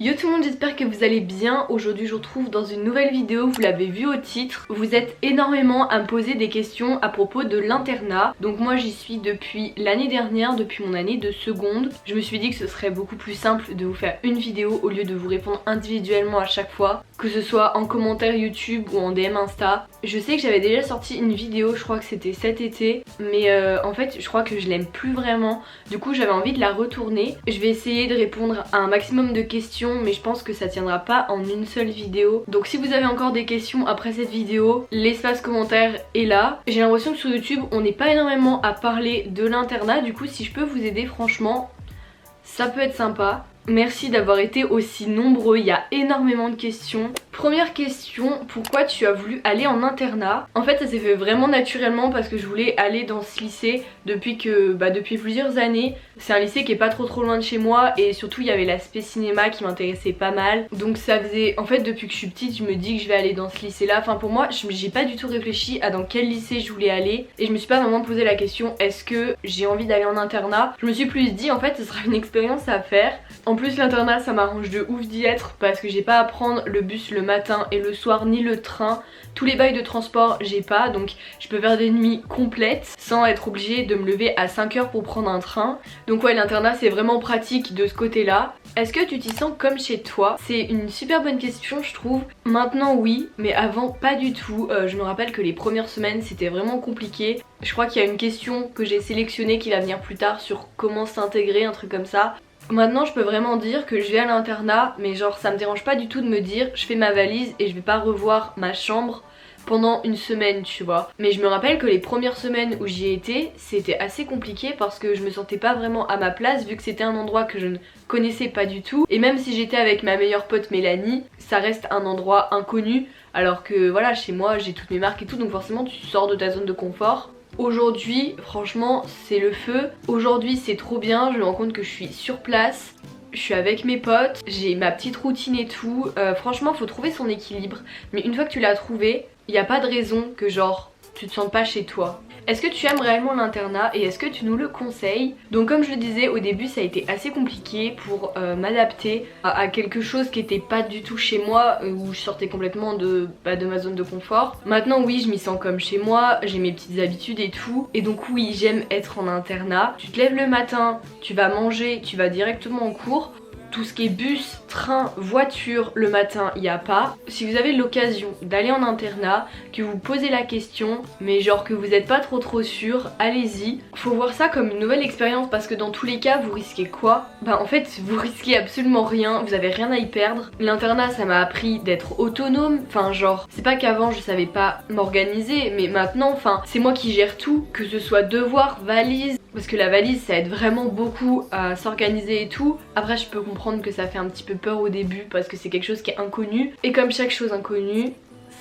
Yo tout le monde, j'espère que vous allez bien. Aujourd'hui je vous retrouve dans une nouvelle vidéo, vous l'avez vu au titre. Vous êtes énormément à me poser des questions à propos de l'internat. Donc moi j'y suis depuis l'année dernière, depuis mon année de seconde. Je me suis dit que ce serait beaucoup plus simple de vous faire une vidéo au lieu de vous répondre individuellement à chaque fois, que ce soit en commentaire YouTube ou en DM Insta. Je sais que j'avais déjà sorti une vidéo, je crois que c'était cet été, mais en fait je crois que je l'aime plus vraiment. Du coup j'avais envie de la retourner. Je vais essayer de répondre à un maximum de questions, mais je pense que ça tiendra pas en une seule vidéo. Donc si vous avez encore des questions après cette vidéo, l'espace commentaire est là. J'ai l'impression que sur YouTube on n'est pas énormément à parler de l'internat, du coup si je peux vous aider franchement ça peut être sympa. Merci d'avoir été aussi nombreux, il y a énormément de questions. Première question, pourquoi tu as voulu aller en internat? En fait ça s'est fait vraiment naturellement parce que je voulais aller dans ce lycée depuis plusieurs années. C'est un lycée qui est pas trop loin de chez moi et surtout il y avait l'aspect cinéma qui m'intéressait pas mal. Donc ça faisait, en fait depuis que je suis petite je me dis que je vais aller dans ce lycée là. Enfin pour moi j'ai pas du tout réfléchi à dans quel lycée je voulais aller et je me suis pas vraiment posé la question est-ce que j'ai envie d'aller en internat. Je me suis plus dit en fait ce sera une expérience à faire. En plus l'internat ça m'arrange de ouf d'y être parce que j'ai pas à prendre le bus le matin et le soir ni le train. Tous les bails de transport j'ai pas, donc je peux faire des nuits complètes sans être obligée de me lever à 5 h pour prendre un train. Donc ouais l'internat c'est vraiment pratique de ce côté là. Est-ce que tu t'y sens comme chez toi? C'est une super bonne question je trouve. Maintenant oui, mais avant pas du tout. Je me rappelle que les premières semaines c'était vraiment compliqué. Je crois qu'il y a une question que j'ai sélectionnée qui va venir plus tard sur comment s'intégrer, un truc comme ça. Maintenant je peux vraiment dire que je vais à l'internat, mais genre ça me dérange pas du tout de me dire je fais ma valise et je vais pas revoir ma chambre pendant une semaine tu vois. Mais je me rappelle que les premières semaines où j'y étais c'était assez compliqué parce que je me sentais pas vraiment à ma place vu que c'était un endroit que je ne connaissais pas du tout. Et même si j'étais avec ma meilleure pote Mélanie, ça reste un endroit inconnu alors que voilà chez moi j'ai toutes mes marques et tout, donc forcément tu sors de ta zone de confort. Aujourd'hui franchement c'est le feu, aujourd'hui c'est trop bien, je me rends compte que je suis sur place, je suis avec mes potes, j'ai ma petite routine et tout. Franchement faut trouver son équilibre, mais une fois que tu l'as trouvé, il n'y a pas de raison que genre tu te sens pas chez toi. Est-ce que tu aimes réellement l'internat et est-ce que tu nous le conseilles? Donc comme je le disais au début ça a été assez compliqué pour m'adapter à quelque chose qui était pas du tout chez moi, où je sortais complètement de ma zone de confort. Maintenant oui je m'y sens comme chez moi, j'ai mes petites habitudes et tout, et donc oui j'aime être en internat. Tu te lèves le matin, tu vas manger, tu vas directement en cours. Tout ce qui est bus, train, voiture, le matin, il n'y a pas. Si vous avez l'occasion d'aller en internat, que vous posez la question, mais genre que vous n'êtes pas trop sûr, allez-y. Faut voir ça comme une nouvelle expérience parce que dans tous les cas, vous risquez quoi? Bah en fait, vous risquez absolument rien, vous avez rien à y perdre. L'internat, ça m'a appris d'être autonome. Enfin genre, c'est pas qu'avant je savais pas m'organiser, mais maintenant, enfin, c'est moi qui gère tout, que ce soit devoir, valise. Parce que la valise ça aide vraiment beaucoup à s'organiser et tout. Après je peux comprendre que ça fait un petit peu peur au début parce que c'est quelque chose qui est inconnu. Et comme chaque chose inconnue,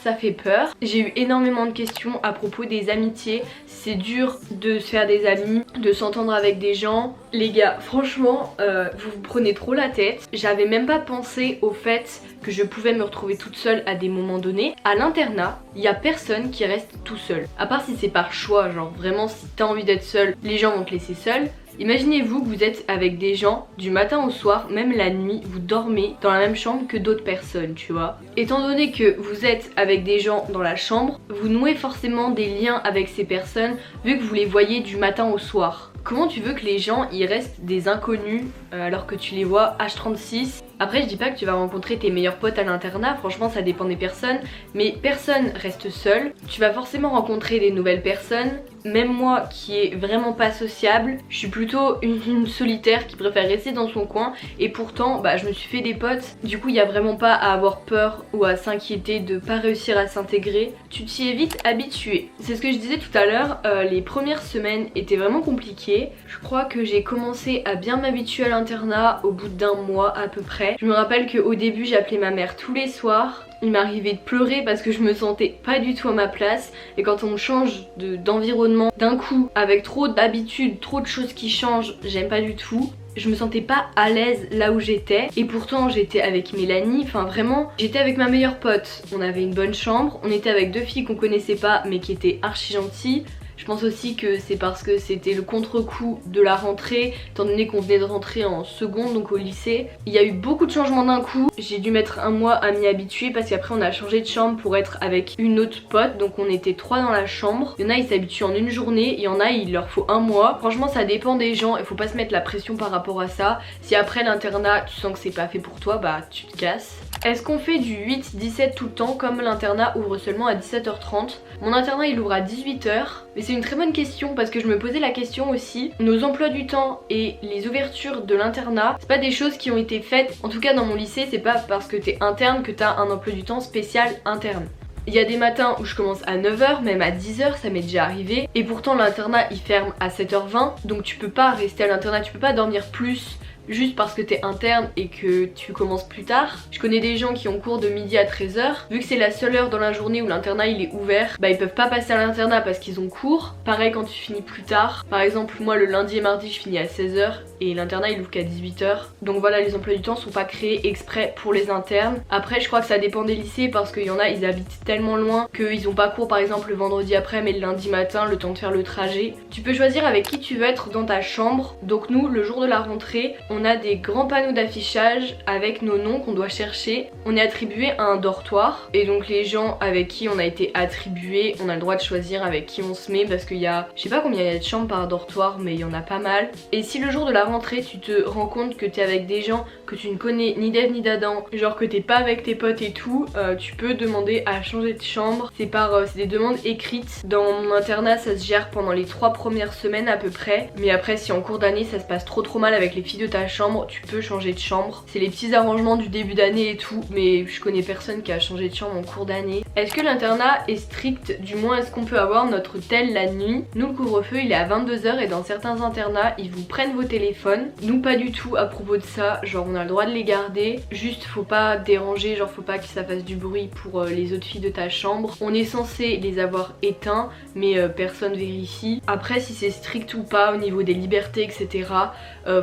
ça fait peur. J'ai eu énormément de questions à propos des amitiés. C'est dur de se faire des amis, de s'entendre avec des gens. Les gars, franchement, vous vous prenez trop la tête. J'avais même pas pensé au fait que je pouvais me retrouver toute seule à des moments donnés. À l'internat, il y a personne qui reste tout seul. À part si c'est par choix, genre vraiment si t'as envie d'être seule, les gens vont te laisser seule. Imaginez-vous que vous êtes avec des gens du matin au soir, même la nuit, vous dormez dans la même chambre que d'autres personnes, tu vois. Étant donné que vous êtes avec des gens dans la chambre, vous nouez forcément des liens avec ces personnes vu que vous les voyez du matin au soir. Comment tu veux que les gens y restent des inconnus alors que tu les vois H36? Après je dis pas que tu vas rencontrer tes meilleurs potes à l'internat, franchement ça dépend des personnes, mais personne reste seul. Tu vas forcément rencontrer des nouvelles personnes. Même moi qui est vraiment pas sociable, je suis plutôt une solitaire qui préfère rester dans son coin, et pourtant bah je me suis fait des potes. Du coup il y a vraiment pas à avoir peur ou à s'inquiéter de pas réussir à s'intégrer. Tu t'y es vite habitué. C'est ce que je disais tout à l'heure, les premières semaines étaient vraiment compliquées. Je crois que j'ai commencé à bien m'habituer à l'internat au bout d'un mois à peu près. Je me rappelle qu'au début j'appelais ma mère tous les soirs. Il m'arrivait de pleurer parce que je me sentais pas du tout à ma place, et quand on change d'environnement d'un coup avec trop d'habitudes, trop de choses qui changent, j'aime pas du tout. Je me sentais pas à l'aise là où j'étais, et pourtant j'étais avec Mélanie, enfin vraiment j'étais avec ma meilleure pote. On avait une bonne chambre, on était avec deux filles qu'on connaissait pas mais qui étaient archi gentilles. Je Je pense aussi que c'est parce que c'était le contre-coup de la rentrée, étant donné qu'on venait de rentrer en seconde, donc au lycée. Il y a eu beaucoup de changements d'un coup, j'ai dû mettre un mois à m'y habituer parce qu'après on a changé de chambre pour être avec une autre pote, donc on était 3 dans la chambre. Il y en a ils s'habituent en une journée, il y en a il leur faut un mois. Franchement ça dépend des gens, il faut pas se mettre la pression par rapport à ça. Si après l'internat tu sens que c'est pas fait pour toi, bah tu te casses. Est-ce qu'on fait du 8-17 tout le temps comme l'internat ouvre seulement à 17h30? Mon internat il ouvre à 18h, mais c'est une très bonne question parce que je me posais la question aussi. Nos emplois du temps et les ouvertures de l'internat, c'est pas des choses qui ont été faites, en tout cas dans mon lycée, c'est pas parce que t'es interne que t'as un emploi du temps spécial interne. Il y a des matins où je commence à 9h, même à 10h, ça m'est déjà arrivé. Et pourtant l'internat il ferme à 7h20, donc tu peux pas rester à l'internat, tu peux pas dormir plus juste parce que t'es interne et que tu commences plus tard. Je connais des gens qui ont cours de midi à 13h. Vu que c'est la seule heure dans la journée où l'internat il est ouvert, bah ils peuvent pas passer à l'internat parce qu'ils ont cours. Pareil quand tu finis plus tard. Par exemple moi le lundi et mardi je finis à 16h et l'internat il ouvre qu'à 18h. Donc voilà, les emplois du temps sont pas créés exprès pour les internes. Après je crois que ça dépend des lycées parce qu'il y en a ils habitent tellement loin qu'ils ont pas cours par exemple le vendredi après mais le lundi matin, le temps de faire le trajet. Tu peux choisir avec qui tu veux être dans ta chambre. Donc nous le jour de la rentrée on a des grands panneaux d'affichage avec nos noms qu'on doit chercher. On est attribué à un dortoir et donc les gens avec qui on a été attribué, on a le droit de choisir avec qui on se met parce qu'il y a, je sais pas combien il y a de chambres par dortoir mais il y en a pas mal. Et si le jour de la rentrée tu te rends compte que t'es avec des gens que tu ne connais ni d'Ève ni d'Adam, genre que t'es pas avec tes potes et tout, tu peux demander à changer de chambre. C'est des demandes écrites. Dans mon internat ça se gère pendant les 3 premières semaines à peu près, mais après si en cours d'année ça se passe trop mal avec les filles de ta chambre, tu peux changer de chambre. C'est les petits arrangements du début d'année et tout, mais je connais personne qui a changé de chambre en cours d'année. Est-ce que l'internat est strict? Du moins est-ce qu'on peut avoir notre tel la nuit? Nous le couvre-feu il est à 22h et dans certains internats ils vous prennent vos téléphones. Nous pas du tout à propos de ça, genre on a le droit de les garder, juste faut pas déranger, genre faut pas que ça fasse du bruit pour les autres filles de ta chambre. On est censé les avoir éteints mais personne vérifie. Après si c'est strict ou pas au niveau des libertés etc,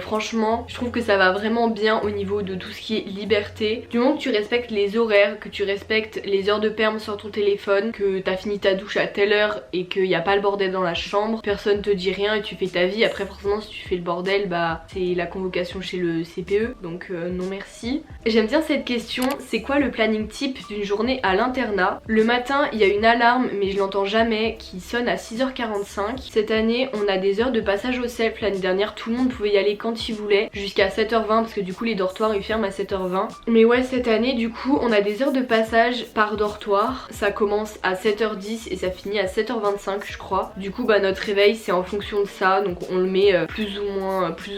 franchement je trouve que ça va vraiment bien au niveau de tout ce qui est liberté. Du moment que tu respectes les horaires, que tu respectes les heures de perm sur ton téléphone, que t'as fini ta douche à telle heure et qu'il n'y a pas le bordel dans la chambre, personne te dit rien et tu fais ta vie. Après forcément si tu fais le bordel bah c'est la convocation chez le CPE, donc non merci. J'aime bien cette question, c'est quoi le planning type d'une journée à l'internat? Le matin il y a une alarme mais je l'entends jamais qui sonne à 6h45. Cette année on a des heures de passage au self, l'année dernière tout le monde pouvait y aller quand il voulait jusqu'à 7h20 parce que du coup les dortoirs ils ferment à 7h20. Mais ouais cette année du coup on a des heures de passage par dortoir, ça commence à 7h10 et ça finit à 7h25 je crois. Du coup bah notre réveil c'est en fonction de ça, donc on le met plus ou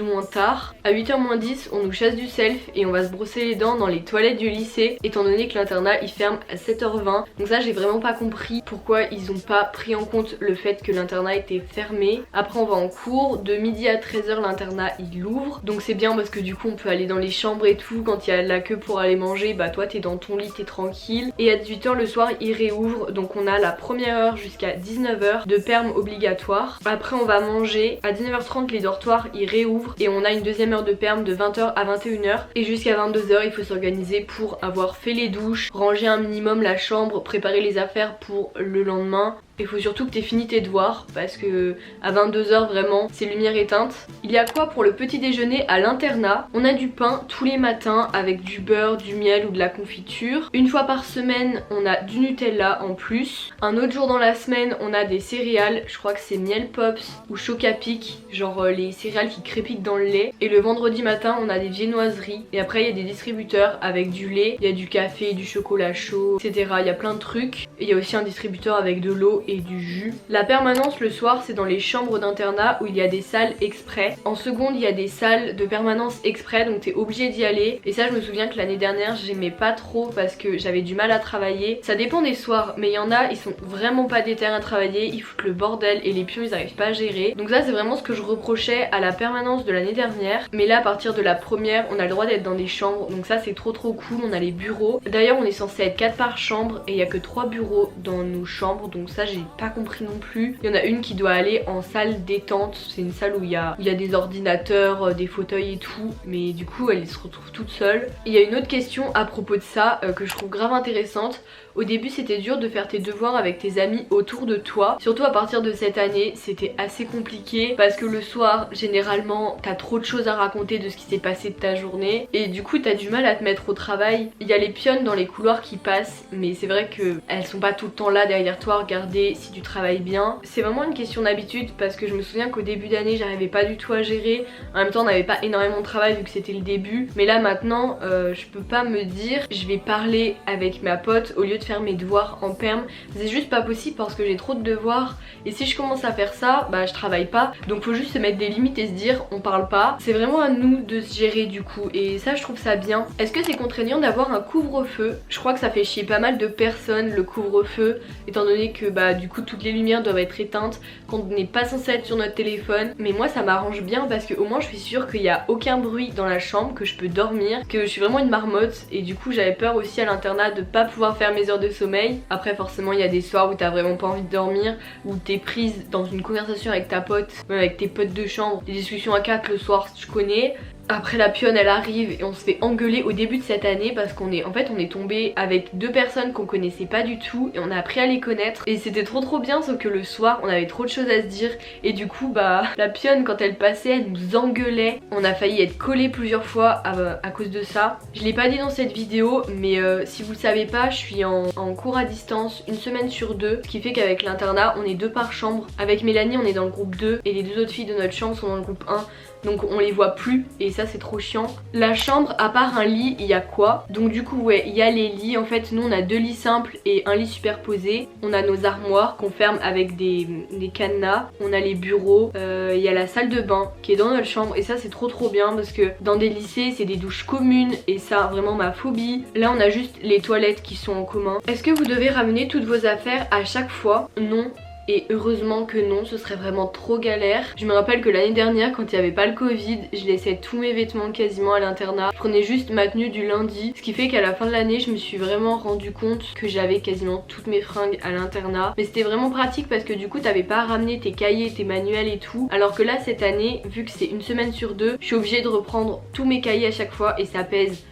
moins tard. À 8h-10 on nous chasse du self et on va se brosser les dents dans les toilettes du lycée étant donné que l'internat il ferme à 7h20. Donc ça j'ai vraiment pas compris pourquoi ils ont pas pris en compte le fait que l'internat était fermé. Après on va en cours, de midi à 13h l'internat il ouvre, donc c'est bien parce que du coup on peut aller dans les chambres et tout. Quand il y a la queue pour aller manger, bah toi t'es dans ton lit, t'es tranquille. Et à 18h le soir il réouvre, donc on a la première heure jusqu'à 19h de perm obligatoire. Après on va manger, à 19h30 les dortoirs ils réouvrent et on a une deuxième heure de perm de 20h à 21h et jusqu'à 22h il faut s'organiser pour avoir fait les douches, ranger un minimum la chambre, préparer les affaires pour le lendemain. Il faut surtout que t'aies fini tes devoirs parce que à 22h vraiment c'est lumière éteinte. Il y a quoi pour le petit déjeuner à l'internat? On a du pain tous les matins avec du beurre, du miel ou de la confiture. Une fois par semaine on a du Nutella en plus. Un autre jour dans la semaine on a des céréales, je crois que c'est miel pops ou choc-à-pic, genre les céréales qui crépitent dans le lait. Et le vendredi matin on a des viennoiseries. Et après il y a des distributeurs avec du lait, il y a du café, du chocolat chaud, etc. Il y a plein de trucs. Et il y a aussi un distributeur avec de l'eau et du jus. La permanence le soir c'est dans les chambres d'internat où il y a des salles exprès. En seconde il y a des salles de permanence exprès donc t'es obligé d'y aller. Et ça je me souviens que l'année dernière j'aimais pas trop parce que j'avais du mal à travailler. Ça dépend des soirs mais il y en a ils sont vraiment pas déter à travailler, ils foutent le bordel et les pions ils arrivent pas à gérer. Donc ça c'est vraiment ce que je reprochais à la permanence de l'année dernière. Mais là à partir de la première on a le droit d'être dans des chambres donc ça c'est trop cool. On a les bureaux. D'ailleurs on est censé être 4 par chambre et il y a que 3 bureaux dans nos chambres donc ça j'ai pas compris non plus. Il y en a une qui doit aller en salle détente, c'est une salle où il y a des ordinateurs, des fauteuils et tout, mais du coup elle se retrouve toute seule. Il y a une autre question à propos de ça que je trouve grave intéressante. Au début c'était dur de faire tes devoirs avec tes amis autour de toi, surtout à partir de cette année c'était assez compliqué parce que le soir généralement t'as trop de choses à raconter de ce qui s'est passé de ta journée et du coup t'as du mal à te mettre au travail. Il y a les pionnes dans les couloirs qui passent mais c'est vrai qu'elles sont pas tout le temps là derrière toi à regarder si tu travailles bien. C'est vraiment une question d'habitude parce que je me souviens qu'au début d'année j'arrivais pas du tout à gérer, en même temps on n'avait pas énormément de travail vu que c'était le début, mais là maintenant je peux pas me dire je vais parler avec ma pote au lieu de faire mes devoirs en perm. C'est juste pas possible parce que j'ai trop de devoirs et si je commence à faire ça bah je travaille pas, donc faut juste se mettre des limites et se dire on parle pas. C'est vraiment à nous de se gérer du coup et ça je trouve ça bien. Est-ce que c'est contraignant d'avoir un couvre-feu? Je crois que ça fait chier pas mal de personnes le couvre-feu étant donné que bah du coup toutes les lumières doivent être éteintes, qu'on n'est pas censé être sur notre téléphone, mais moi ça m'arrange bien parce que au moins je suis sûre qu'il n'y a aucun bruit dans la chambre, que je peux dormir, que je suis vraiment une marmotte et du coup j'avais peur aussi à l'internat de pas pouvoir faire mes heures de sommeil. Après forcément il y a des soirs où t'as vraiment pas envie de dormir, où t'es prise dans une conversation avec ta pote, même avec tes potes de chambre, des discussions à 4 le soir je connais. Après la pionne elle arrive et on se fait engueuler au début de cette année parce qu'on est tombé avec deux personnes qu'on connaissait pas du tout et on a appris à les connaître et c'était trop bien, sauf que le soir on avait trop de choses à se dire et du coup bah la pionne quand elle passait elle nous engueulait. On a failli être collés plusieurs fois à cause de ça. Je l'ai pas dit dans cette vidéo mais si vous le savez pas je suis en cours à distance une semaine sur deux, ce qui fait qu'avec l'internat on est 2 par chambre. Avec Mélanie on est dans le groupe 2 et les 2 autres filles de notre chambre sont dans le groupe 1. Donc on les voit plus et ça c'est trop chiant. La chambre à part un lit il y a quoi? Donc du coup ouais il y a les lits, en fait nous on a 2 lits simples et un lit superposé. On a nos armoires qu'on ferme avec des cadenas. On a les bureaux, il y a la salle de bain qui est dans notre chambre et ça c'est trop bien parce que dans des lycées c'est des douches communes et ça vraiment ma phobie. Là on a juste les toilettes qui sont en commun. Est-ce que vous devez ramener toutes vos affaires à chaque fois? Non. Et heureusement que non, ce serait vraiment trop galère. Je me rappelle que l'année dernière quand il n'y avait pas le Covid, je laissais tous mes vêtements quasiment à l'internat. Je prenais juste ma tenue du lundi, ce qui fait qu'à la fin de l'année je me suis vraiment rendu compte que j'avais quasiment toutes mes fringues à l'internat. Mais c'était vraiment pratique parce que du coup t'avais pas à ramener tes cahiers, tes manuels et tout. Alors que là cette année, vu que c'est une semaine sur 2, je suis obligée de reprendre tous mes cahiers à chaque fois et ça pèse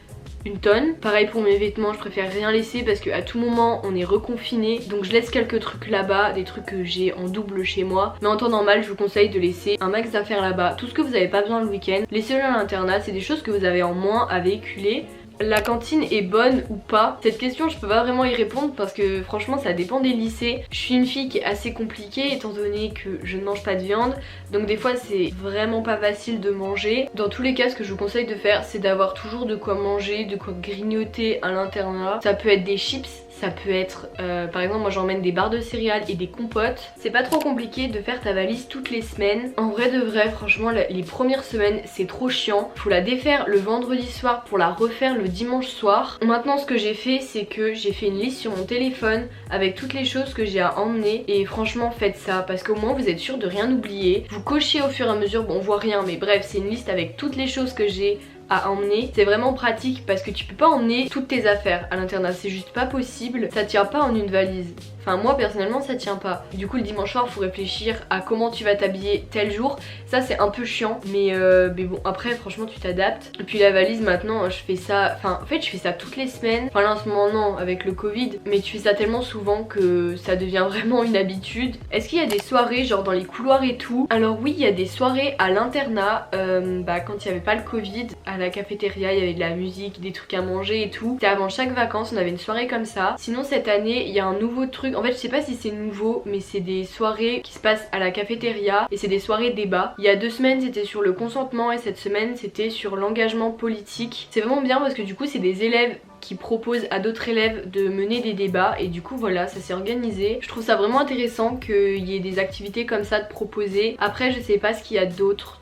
1 tonne. Pareil pour mes vêtements, je préfère rien laisser parce qu'à tout moment on est reconfiné, donc je laisse quelques trucs là-bas, des trucs que j'ai en double chez moi, mais en temps normal je vous conseille de laisser un max d'affaires là-bas. Tout ce que vous n'avez pas besoin le week-end, laissez-le à l'internat, c'est des choses que vous avez en moins à véhiculer. La cantine est bonne ou pas? Cette question je peux pas vraiment y répondre parce que franchement ça dépend des lycées. Je suis une fille qui est assez compliquée étant donné que je ne mange pas de viande, donc des fois c'est vraiment pas facile de manger. Dans tous les cas ce que je vous conseille de faire c'est d'avoir toujours de quoi manger, de quoi grignoter à l'internat. Ça peut être des chips, ça peut être par exemple moi j'emmène des barres de céréales et des compotes. C'est pas trop compliqué de faire ta valise toutes les semaines. En vrai de vrai franchement les premières semaines c'est trop chiant. Faut la défaire le vendredi soir pour la refaire le dimanche soir. Maintenant ce que j'ai fait c'est que j'ai fait une liste sur mon téléphone avec toutes les choses que j'ai à emmener et franchement faites ça parce qu'au moins vous êtes sûr de rien oublier. Vous cochez au fur et à mesure, bon on voit rien mais bref c'est une liste avec toutes les choses que j'ai à emmener. C'est vraiment pratique parce que tu peux pas emmener toutes tes affaires à l'internat, c'est juste pas possible, ça tient pas en une valise. Enfin moi personnellement ça tient pas. Du coup le dimanche soir faut réfléchir à comment tu vas t'habiller tel jour. Ça c'est un peu chiant mais bon après franchement tu t'adaptes. Et puis la valise maintenant je fais ça, enfin en fait je fais ça toutes les semaines. Enfin là en ce moment non avec le Covid, mais tu fais ça tellement souvent que ça devient vraiment une habitude. Est-ce qu'il y a des soirées genre dans les couloirs et tout? Alors oui il y a des soirées à l'internat quand il y avait pas le Covid. À la cafétéria il y avait de la musique, des trucs à manger et tout. C'était avant chaque vacances on avait une soirée comme ça. Sinon cette année il y a un nouveau truc. En fait je sais pas si c'est nouveau mais c'est des soirées qui se passent à la cafétéria et c'est des soirées débat. Il y a 2 semaines c'était sur le consentement et cette semaine c'était sur l'engagement politique. C'est vraiment bien parce que du coup c'est des élèves qui proposent à d'autres élèves de mener des débats et du coup voilà ça s'est organisé. Je trouve ça vraiment intéressant qu'il y ait des activités comme ça de proposer. Après je sais pas ce qu'il y a d'autre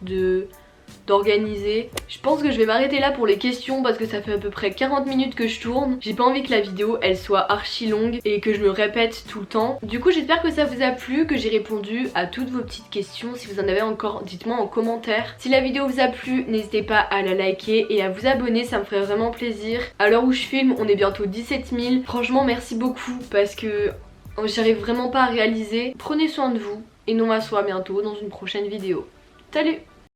d'organiser. Je pense que je vais m'arrêter là pour les questions parce que ça fait à peu près 40 minutes que je tourne. J'ai pas envie que la vidéo elle soit archi longue et que je me répète tout le temps. Du coup j'espère que ça vous a plu, que j'ai répondu à toutes vos petites questions. Si vous en avez encore, dites-moi en commentaire. Si la vidéo vous a plu, n'hésitez pas à la liker et à vous abonner, ça me ferait vraiment plaisir. À l'heure où je filme, on est bientôt 17 000. Franchement merci beaucoup parce que j'arrive vraiment pas à réaliser. Prenez soin de vous et nous on va se voir bientôt dans une prochaine vidéo. Salut!